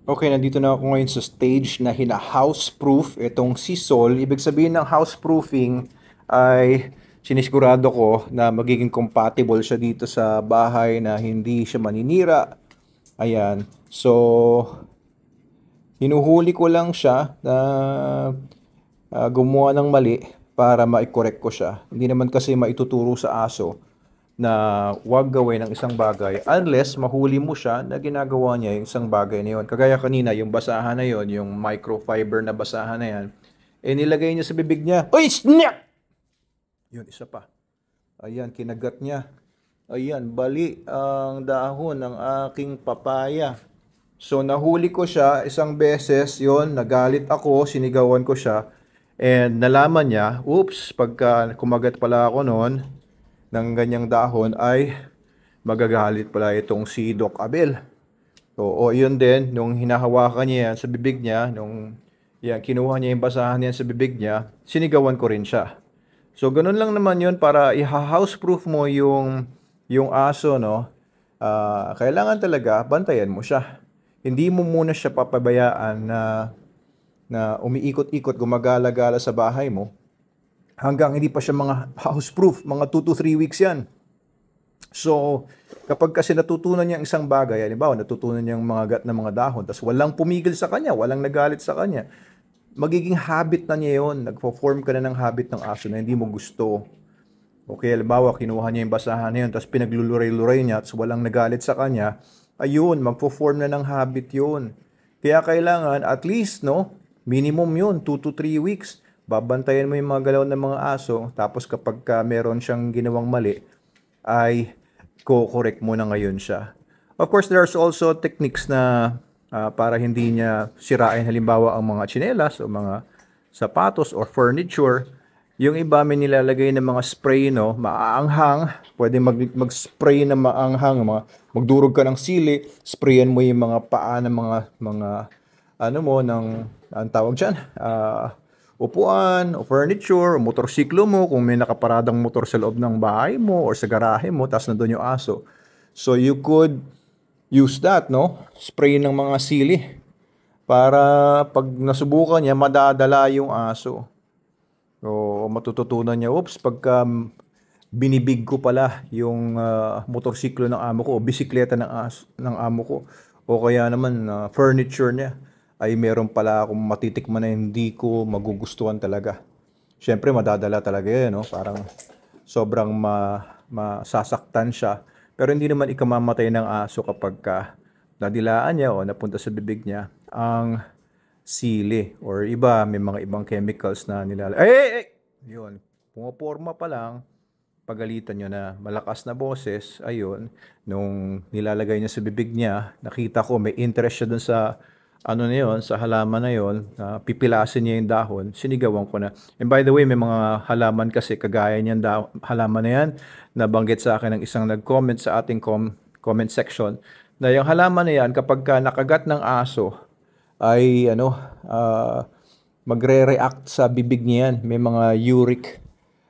Okay, nandito na ako ngayon sa stage na hina-houseproof itong si Sol. Ibig sabihin ng houseproofing ay sinisigurado ko na magiging compatible siya dito sa bahay na hindi siya maninira. Ayan. So, hinuhuli ko lang siya na gumawa ng mali para ma-correct ko siya. Hindi naman kasi maituturo sa aso na wag gawin ng isang bagay unless mahuli mo siya na ginagawa niya yung isang bagay na yun. Kagaya kanina, yung basahan na yun, yung microfiber na basahan na yan, eh nilagay niya sa bibig niya. Uy, snap! Yun, isa pa. Ayan, kinagat niya. Ayan, bali ang dahon ng aking papaya. So, nahuli ko siya isang beses, yon nagalit ako, sinigawan ko siya, and nalaman niya, oops, pagka kumagat pala ako noon, ng ganyang dahon ay magagalit pala itong si Doc Abel. Oo, yun din, nung hinahawakan niya yan sa bibig niya, nung yan, kinuha niya yung basahan niya sa bibig niya, sinigawan ko rin siya. So, ganun lang naman yun para i-houseproof mo yung aso, no? Kailangan talaga bantayan mo siya. Hindi mo muna siya papabayaan na umiikot-ikot, gumagala-gala sa bahay mo hanggang hindi pa siya mga houseproof, mga 2 to 3 weeks yan. So, kapag kasi natutunan niya ang isang bagay, halimbawa, natutunan niya ang mga gat ng mga dahon, tapos walang pumigil sa kanya, walang nagalit sa kanya, magiging habit na niya yun. Nagpo-form ka na ng habit ng aso na hindi mo gusto. Okay, halimbawa, kinuha niya yung basahan na yun, tapos pinagluluray-luray niya, tapos walang nagalit sa kanya, ayun, magpo-form na ng habit yun. Kaya kailangan, at least, no, minimum yun, 2 to 3 weeks. Babantayan mo yung mga galaw ng mga aso, tapos kapag meron siyang ginawang mali, ay ko-correct mo na ngayon siya. Of course, there's also techniques na para hindi niya sirain halimbawa ang mga tsinelas o mga sapatos or furniture. Yung iba may nilalagay ng mga spray, no, maaanghang. Pwede mag-spray na maanghang, magdurog ka ng sili, sprayan mo yung mga paa ng mga ano mo ng ang tawag diyan, upuan, o furniture, o motorsiklo mo, kung may nakaparadang motor sa loob ng bahay mo or sa garahe mo, tapos nandun yung aso. So you could use that, no? Spray ng mga sili para pag nasubukan niya, madadala yung aso. So matututunan niya, oops, pagka binibig ko pala yung motorsiklo ng amo ko o bisikleta ng amo ko o kaya naman furniture niya ay meron pala akong matitikman na hindi ko magugustuhan talaga. Siyempre, madadala talaga yun, no? Parang sobrang masasaktan siya. Pero hindi naman ikamamatay ng aso kapag nadilaan niya o napunta sa bibig niya ang sili. Or iba, may mga ibang chemicals na nilalagay. Yun, pumaporma pa lang, pagalitan nyo na malakas na boses, ayun, nung nilalagay niya sa bibig niya, nakita ko may interest siya dun sa ano na yun, sa halaman na yun, pipilasin niya yung dahon, sinigawan ko na. And by the way, may mga halaman kasi kagaya niyan halaman na yan, nabanggit sa akin ng isang nag-comment sa ating comment section, na yung halaman na yan, kapag nakagat ng aso, ay ano, magre-react sa bibig niya yan. May mga uric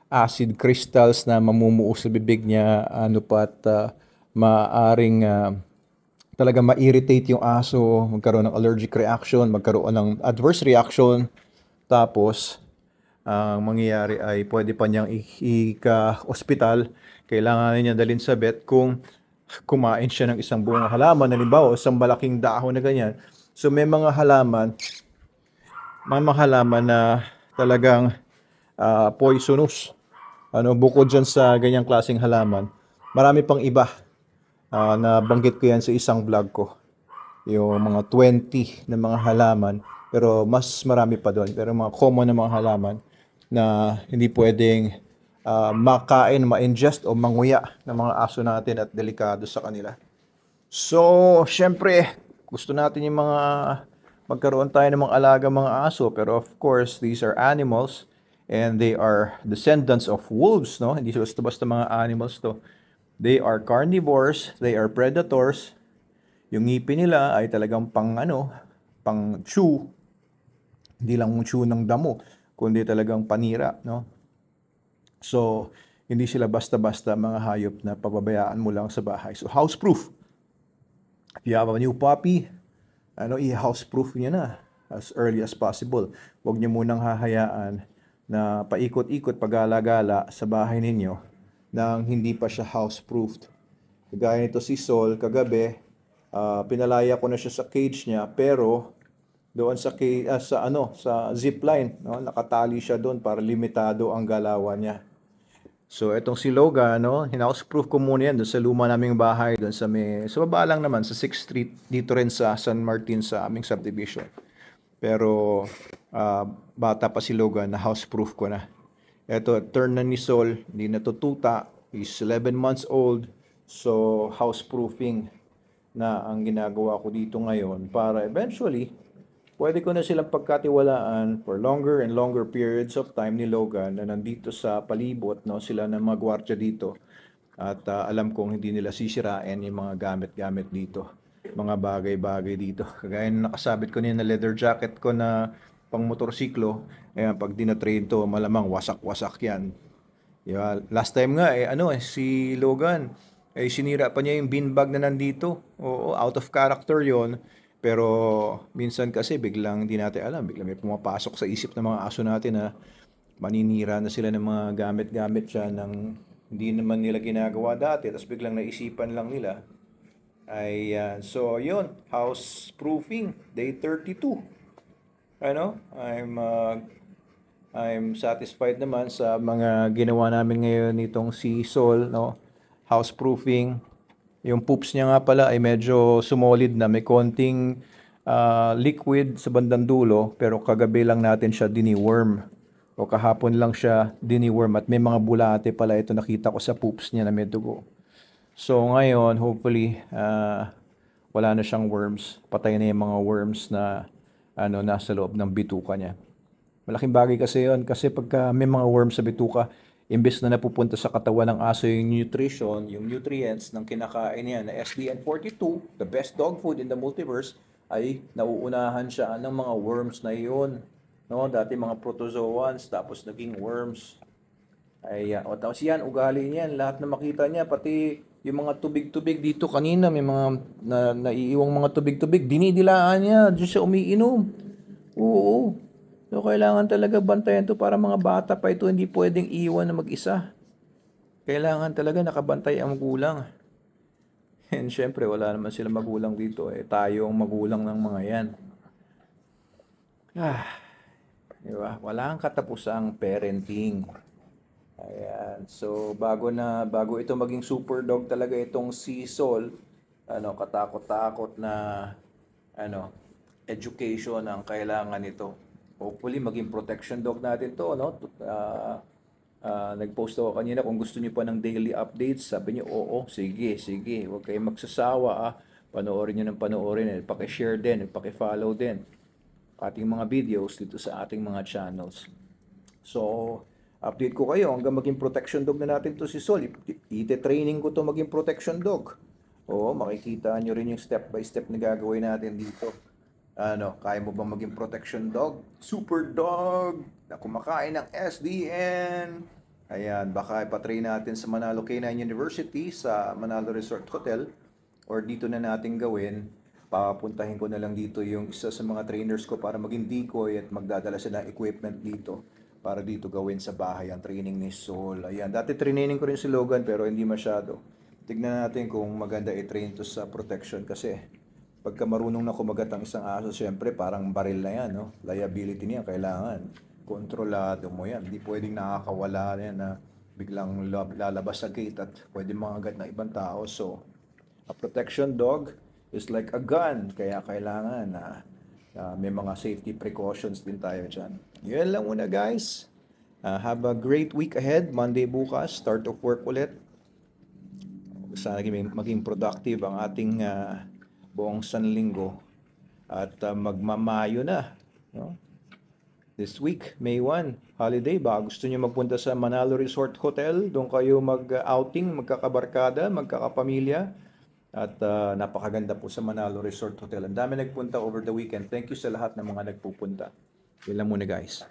acid crystals na mamumuo sa bibig niya, ano pa at maaring talaga ma-irritate yung aso, magkaroon ng allergic reaction, magkaroon ng adverse reaction, tapos ang mangyayari ay pwede pa niyang ika-hospital, kailangan niya dalhin sa vet kung kumain siya ng isang buong halaman, halimbawa isang malaking dahon na ganyan. So may mga halaman na talagang poisonous. Ano, bukod dyan sa ganyang klaseng halaman, marami pang iba. Nabanggit ko yan sa isang vlog ko. Yung mga 20 na mga halaman. Pero mas marami pa doon. Pero mga common na mga halaman na hindi pwedeng makain, ma-ingest o manguya ng mga aso natin at delikado sa kanila. So, syempre, gusto natin yung mga magkaroon tayo ng mga alaga mga aso. Pero of course, these are animals and they are descendants of wolves, no? Hindi basta mga animals to. They are carnivores, they are predators. Yung ngipin nila ay talagang pang chew. Hindi lang chew ng damo, kundi talagang panira, no? So, hindi sila basta-basta mga hayop na pababayaan mo lang sa bahay. So, houseproof. If you have a new puppy, i-houseproof niya na as early as possible. Huwag niyo munang hahayaan na paikot-ikot pagala-gala sa bahay ninyo nang hindi pa siya houseproofed. Kagaya nito si Sol, kagabi, pinalaya ko na siya sa cage niya, pero doon sa zipline, no, nakatali siya doon para limitado ang galawan niya. So etong si Logan, no, hinausproof ko muna yan doon sa luma naming bahay, doon sa baba lang naman sa 6th Street, dito rin sa San Martin sa aming subdivision. Pero bata pa si Logan, na houseproof ko na. Eto, turn na ni Sol, hindi na tututa, he's 11 months old, so houseproofing na ang ginagawa ko dito ngayon para eventually pwede ko na silang pagkatiwalaan for longer and longer periods of time ni Logan na nandito sa palibot, no, sila na mga gwardiya dito. At alam kong hindi nila sisirain yung mga gamit-gamit dito, mga bagay-bagay dito. Kagaya na nakasabit ko na leather jacket ko na pang motorsiklo, ayan, pag dinatrain to, malamang wasak-wasak yan. Last time nga, si Logan, sinira pa niya yung beanbag na nandito. Oo, out of character yon. Pero minsan kasi biglang hindi natin alam, biglang may pumapasok sa isip ng mga aso natin na maninira na sila ng mga gamit-gamit siya ng hindi naman nila ginagawa dati, tapos biglang naisipan lang nila. So yun, houseproofing, day 32. I'm satisfied naman sa mga ginawa namin ngayon nitong si Sol, no? Houseproofing. Yung poops niya nga pala ay medyo sumolid na, may konting liquid sa bandang dulo, pero kagabi lang natin siya dini-worm o kahapon lang siya dini-worm at may mga bulate pala ito nakita ko sa poops niya na may dugo. So ngayon, hopefully wala na siyang worms, patay na yung mga worms na nasa loob ng bituka niya. Malaking bagay kasi yon, kasi pagka may mga worms sa bituka, imbes na napupunta sa katawan ng aso yung nutrition, yung nutrients ng kinakain niya na SDN42, the best dog food in the multiverse, ay nauunahan siya ng mga worms na yun. No? Dati mga protozoans, tapos naging worms. Tapos yan, ugali niyan, lahat na makita niya, pati yung mga tubig-tubig dito kanina, may mga naiiwang mga tubig-tubig, dinidilaan niya, diyan siya umiinom. Oo. So, kailangan talaga bantayan to para mga bata pa ito, hindi pwedeng iwan na mag-isa. Kailangan talaga nakabantay ang magulang. And syempre, wala naman sila magulang dito. Tayo ang magulang ng mga yan. Diba? Wala kang katapusang parenting. Ayan. So, bago ito maging super dog talaga itong si Sol, katakot-takot na, education ang kailangan nito. Hopefully, maging protection dog natin to, no? Nag-post ako kanina kung gusto niyo pa ng daily updates. Sabi niyo, oo, sige. Huwag kayong magsasawa, Panoorin niyo ng panoorin. Paki-share din, paki-follow din ating mga videos dito sa ating mga channels. So, update ko kayo hanggang maging protection dog na natin to si Sol. Ite-training ko to maging protection dog. Oo, makikita niyo rin yung step by step na gagawin natin dito. Kaya mo bang maging protection dog? Super dog na kumakain ng SDN. Ayan, baka ipatrain natin sa Manalo K9 University sa Manalo Resort Hotel, or dito na natin gawin. Papuntahin ko na lang dito yung isa sa mga trainers ko para maging decoy at magdadala siya ng equipment dito para dito gawin sa bahay ang training ni Sol. Ayan, dati training ko rin si Logan pero hindi masyado. Tignan natin kung maganda i-train to sa protection kasi pagka marunong na kumagat ang isang aso, syempre parang baril na yan, no? Liability niya, kailangan kontrolado mo yan. Hindi pwedeng nakakawala yan na biglang lalabas sa gate at pwede mangagat ng ibang tao. So, a protection dog is like a gun, kaya kailangan na may mga safety precautions din tayo dyan. Yun lang muna, guys. Have a great week ahead. Monday bukas, start of work ulit. Sana maging productive ang ating buong sanlinggo at magmamayo na, no? This week, May 1, holiday. Baka gusto nyo magpunta sa Manalo Resort Hotel, doon kayo mag-outing, magkakabarkada, magkakapamilya, at napakaganda po sa Manalo Resort Hotel. Ang dami nagpunta over the weekend. Thank you sa lahat ng mga nagpupunta. Yun lang muna, guys.